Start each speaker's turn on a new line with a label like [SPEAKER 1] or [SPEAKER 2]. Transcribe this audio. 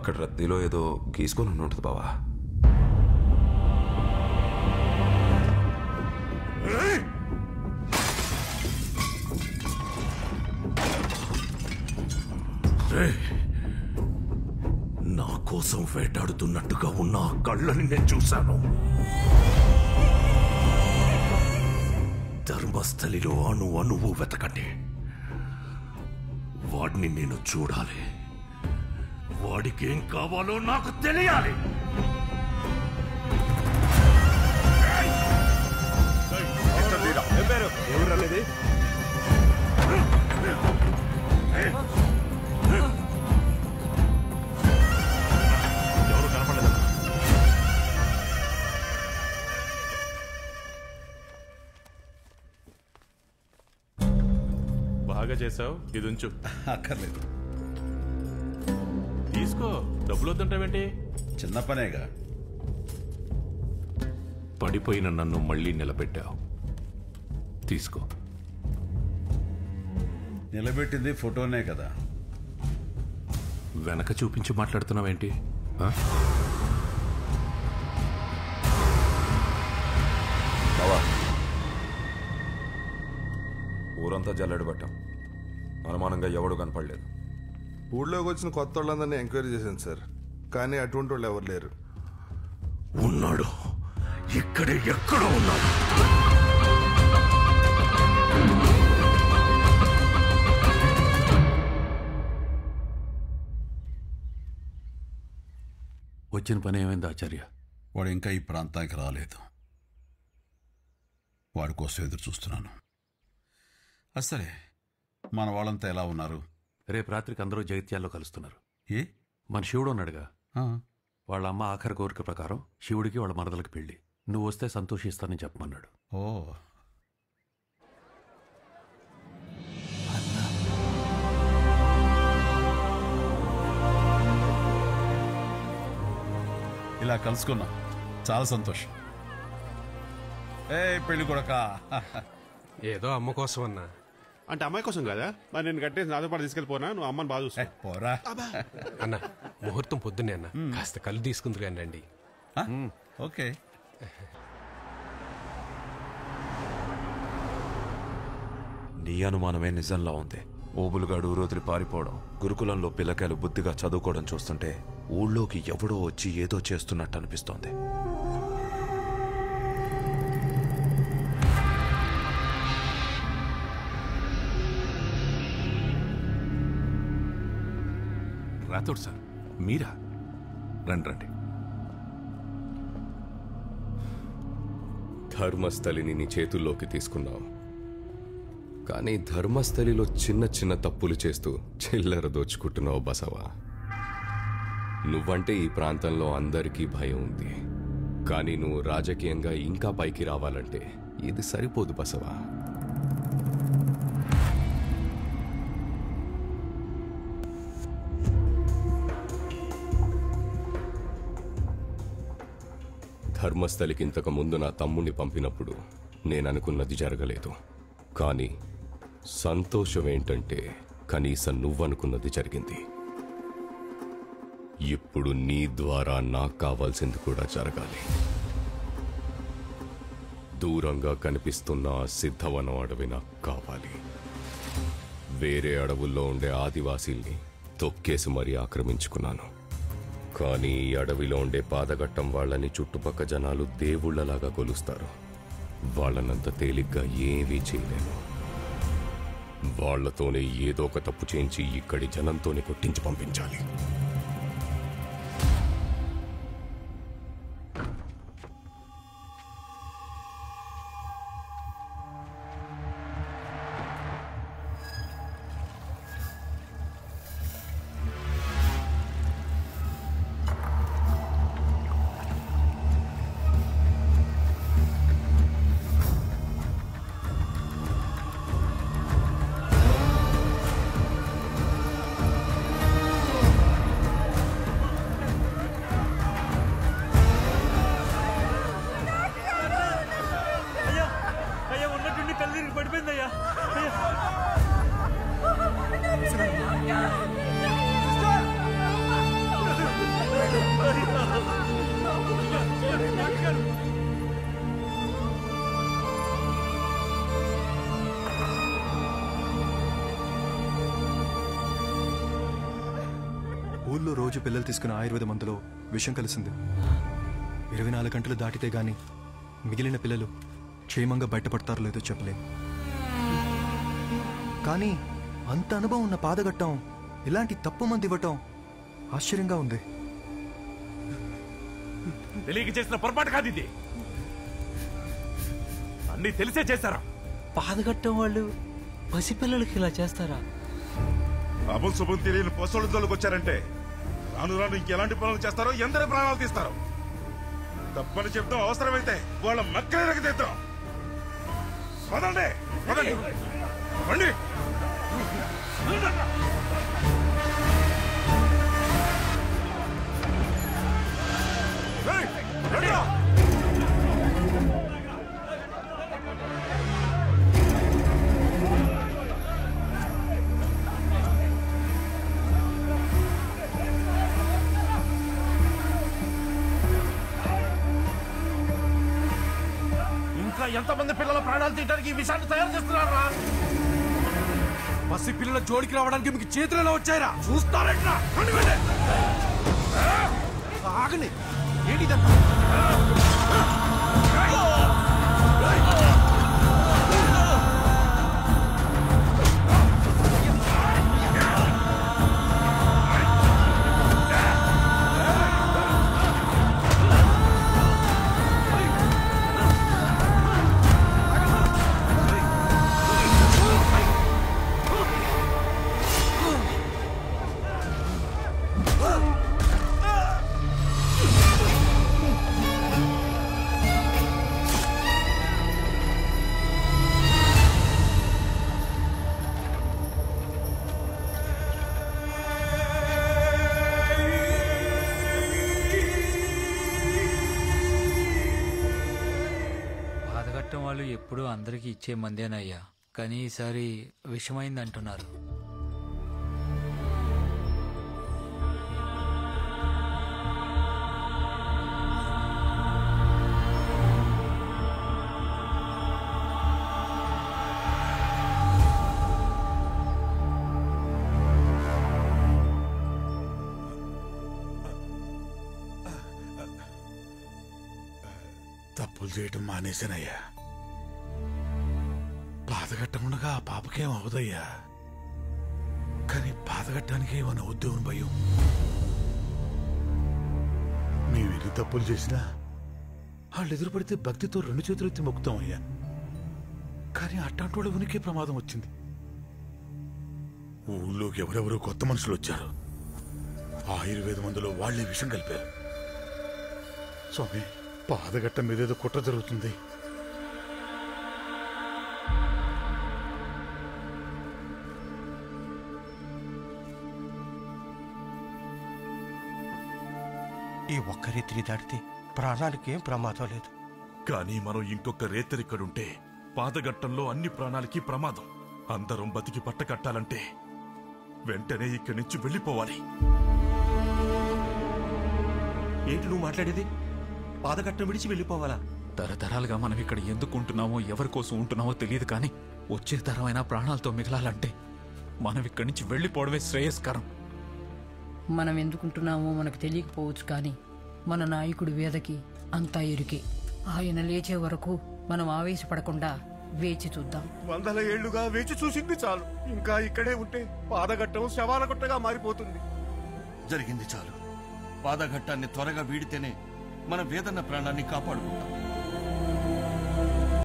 [SPEAKER 1] అక్కడ రద్దీలో ఏదో గీసుకొని ఉంటుంది బావా.
[SPEAKER 2] నా కోసం వేటాడుతున్నట్టుగా ఉన్న ఆ కళ్ళని నేను చూశాను. ధర్మస్థలిలో అణువు వెతకండి. వాడిని నేను చూడాలి. వాడికి ఏం కావాలో నాకు తెలియాలి. ఎవరు కనపడలేదు.
[SPEAKER 3] బాగా చేసావు. ఇది ఉంచు.
[SPEAKER 4] అక్కర్లేదు.
[SPEAKER 3] తీసుకో. డబ్బులు వద్దంటావేంటి?
[SPEAKER 4] చిన్న పనేగా.
[SPEAKER 2] పడిపోయిన నన్ను మళ్ళీ నిలబెట్టావు. తీసుకో.
[SPEAKER 4] నిలబెట్టింది ఫోటోనే కదా.
[SPEAKER 2] వెనక చూపించి మాట్లాడుతున్నావేంటి?
[SPEAKER 1] బావా, ఊరంతా జల్లెడ పట్టాం. అనుమానంగా ఎవడు కనపడలేదు.
[SPEAKER 5] ఊళ్ళోకి వచ్చిన కొత్త వాళ్ళందరినీ ఎంక్వైరీ చేశాను సార్, కానీ అటువంటి వాళ్ళు ఎవరు లేరు.
[SPEAKER 2] ఉన్నాడు. ఇక్కడే ఎక్కడో ఉన్నాడు.
[SPEAKER 6] వచ్చిన పని ఏమైంది ఆచార్య?
[SPEAKER 4] వాడు ఇంకా ఈ ప్రాంతానికి రాలేదు. వాడి కోసం ఎదురు చూస్తున్నాను. అసలే మన వాళ్ళంతా ఎలా ఉన్నారు?
[SPEAKER 6] రేపు రాత్రికి అందరూ జైత్యాల్లో కలుస్తున్నారు.
[SPEAKER 4] ఏ?
[SPEAKER 6] మన శివుడు ఉన్నాడుగా, వాళ్ళ అమ్మ ఆఖరి కోరిక ప్రకారం శివుడికి వాళ్ళ మరదలకి పెళ్లి. నువ్వు వస్తే సంతోషిస్తానని చెప్పమన్నాడు.
[SPEAKER 4] ఓ, ఇలా కలుసుకున్నా చాలా సంతోషం. ఏ పెళ్లి కొడక,
[SPEAKER 7] ఏదో అమ్మ కోసం అన్నా.
[SPEAKER 3] అంటే అమ్మాయి కోసం కదా? మరి నేను కట్టేసి నాతో పాటు తీసుకెళ్ళిపోనా? నువ్వు అమ్మని బాగా చూస్తా.
[SPEAKER 4] పోరా
[SPEAKER 7] అన్న. ముహూర్తం పొద్దున్నే అన్న. కాస్త కళ్ళు తీసుకుందరు కానీ రండి.
[SPEAKER 4] ఓకే.
[SPEAKER 1] నీ అనుమానమే నిజంలా ఉంది. ఓబులుగాడు ఊరోదిలి పారిపోవడం, గురుకులంలో పిల్లకాయలు బుద్ధిగా చదువుకోవడం చూస్తుంటే ఊళ్ళోకి ఎవడో వచ్చి ఏదో చేస్తున్నట్టు అనిపిస్తోంది.
[SPEAKER 2] రాథోడ్ సార్, మీరా? రండి రండి.
[SPEAKER 8] ధర్మస్థలిని నీ చేతుల్లోకి తీసుకున్నావు. కానీ ధర్మస్థలిలో చిన్న చిన్న తప్పులు చేస్తూ చిల్లర దోచుకుంటున్నావు బసవా. నువ్వంటే ఈ ప్రాంతంలో అందరికీ భయం ఉంది. కానీ నువ్వు రాజకీయంగా ఇంకా పైకి రావాలంటే ఇది సరిపోదు బసవా. ధర్మస్థలికి ఇంతకు ముందు నా తమ్ముణ్ణి పంపినప్పుడు నేననుకున్నది జరగలేదు. కానీ సంతోషం ఏంటంటే కనీసం నువ్వనుకున్నది జరిగింది. ఇప్పుడు నీ ద్వారా నాకు కావాల్సింది కూడా జరగాలి. దూరంగా కనిపిస్తున్న సిద్ధవనం అడవి నాకు కావాలి. వేరే అడవుల్లో ఉండే ఆదివాసీల్ని తొక్కేసి మరీ ఆక్రమించుకున్నాను. కానీ ఈ అడవిలో ఉండే పాదగట్టం వాళ్ళని చుట్టుపక్క జనాలు దేవుళ్లలాగా కొలుస్తారు. వాళ్ళనంత తేలిగ్గా ఏమీ చేయలేను. వాళ్లతోనే ఏదో ఒక తప్పు చేయించి ఇక్కడి జనంతోనే కొట్టించి పంపించాలి.
[SPEAKER 9] ఊళ్ళో రోజు పిల్లలు తీసుకున్న ఆయుర్వేద మందులో విషం కలిసింది. 24 గంటలు దాటితే గాని మిగిలిన పిల్లలు క్షేమంగా బయటపడతారో లేదో చెప్పలేం. కానీ అంత అనుభవం ఉన్న పాదగట్టం ఇలాంటి తప్పు మంది ఇవ్వటం ఆశ్చర్యంగా ఉంది.
[SPEAKER 10] తెలియక చేసిన పొరపాటు కాదు ఇది. అన్నీ తెలిసే చేశారా?
[SPEAKER 11] పాదగట్టం వాళ్ళు పసిపిల్లలకి ఇలా చేస్తారా?
[SPEAKER 10] అభం శుభం తెలియని పశువుల జోలికి వచ్చారంటే రాను రాను ఇంకెలాంటి పనులు చేస్తారో, ఎందరి ప్రాణాలు తీస్తారో. తప్పని చెప్తాం, అవసరమైతే వాళ్ళ మక్కలకి తెద్దాం. పదండి పదండి రండి. ఇంకా ఎంతమంది పిల్లల ప్రాణాలు తీయడానికి ఈ విషయాన్ని తయారు చేస్తున్నారా? పసి పిల్లల జోడికి రావడానికి మీకు చేతులలో వచ్చాయరా? చూస్తారట్లా ఆగండి. ఏంటి
[SPEAKER 11] వాళ్ళు ఎప్పుడూ అందరికీ ఇచ్చే మందేనయ్యా, కానీ ఈసారి విషమైంది అంటున్నారు.
[SPEAKER 2] తప్పులు చేయటం మానేశానయ్యా. పాదగట్టముండగా ఆ పాపకేం అవదయ్యా. కానీ పాదగట్టానికి ఏమైనా ఉద్యోగం భయం. మేమెన్ని తప్పులు చేసినా వాళ్ళు ఎదురుపడితే భక్తితో 2 చేతులు ఎత్తి మొక్కుతాం అయ్యా. కానీ అట్లాంటి వాళ్ళ ఉనికి ప్రమాదం వచ్చింది. ఊళ్ళోకి ఎవరెవరో కొత్త మనుషులు వచ్చారు. ఆయుర్వేద మందులో వాళ్లే విషం కలిపారు. స్వామి, పాదగట్ట మీదేదో కుట్ర జరుగుతుంది.
[SPEAKER 12] ఈ ఒక్క రేతిని దాటితే ప్రాణాలకేం ప్రమాదం లేదు.
[SPEAKER 10] కానీ మనం ఇంకొక రేతరిక్కడుంటే పాదగట్టంలో అన్ని ప్రాణాలకి ప్రమాదం. అందరం బతికి పట్టకట్టాలంటే వెంటనే ఇక్కడి నుంచి వెళ్ళిపోవాలి.
[SPEAKER 12] ఏంటి నువ్వు మాట్లాడేది? పాదగట్టం విడిచి వెళ్ళిపోవాలా?
[SPEAKER 13] తరతరాలుగా మనం ఇక్కడ ఎందుకు ఉంటున్నామో, ఎవరి కోసం ఉంటున్నామో తెలియదు, కానీ వచ్చే తరమైన ప్రాణాలతో మిగలాలంటే మనం ఇక్కడి నుంచి వెళ్ళిపోవడమే శ్రేయస్కరం.
[SPEAKER 14] మనం ఎందుకుంటున్నామో మనకు తెలియకపోవచ్చు, కానీ మన నాయకుడు వేదకి అంతా ఎరుకే. ఆయన లేచే వరకు మనం ఆవేశపడకుండా వేచి చూద్దాం.
[SPEAKER 12] 100 ఏళ్లుగా వేచి చూసింది చాలు. ఇంకా ఇక్కడే ఉంటే పాదగట్టం శవాల గుట్టగా మారిపోతుంది.
[SPEAKER 15] జరిగింది చాలు. పాదఘట్టాన్ని త్వరగా వీడితేనే మన వేదన్న ప్రాణాన్ని కాపాడుకుంటాం.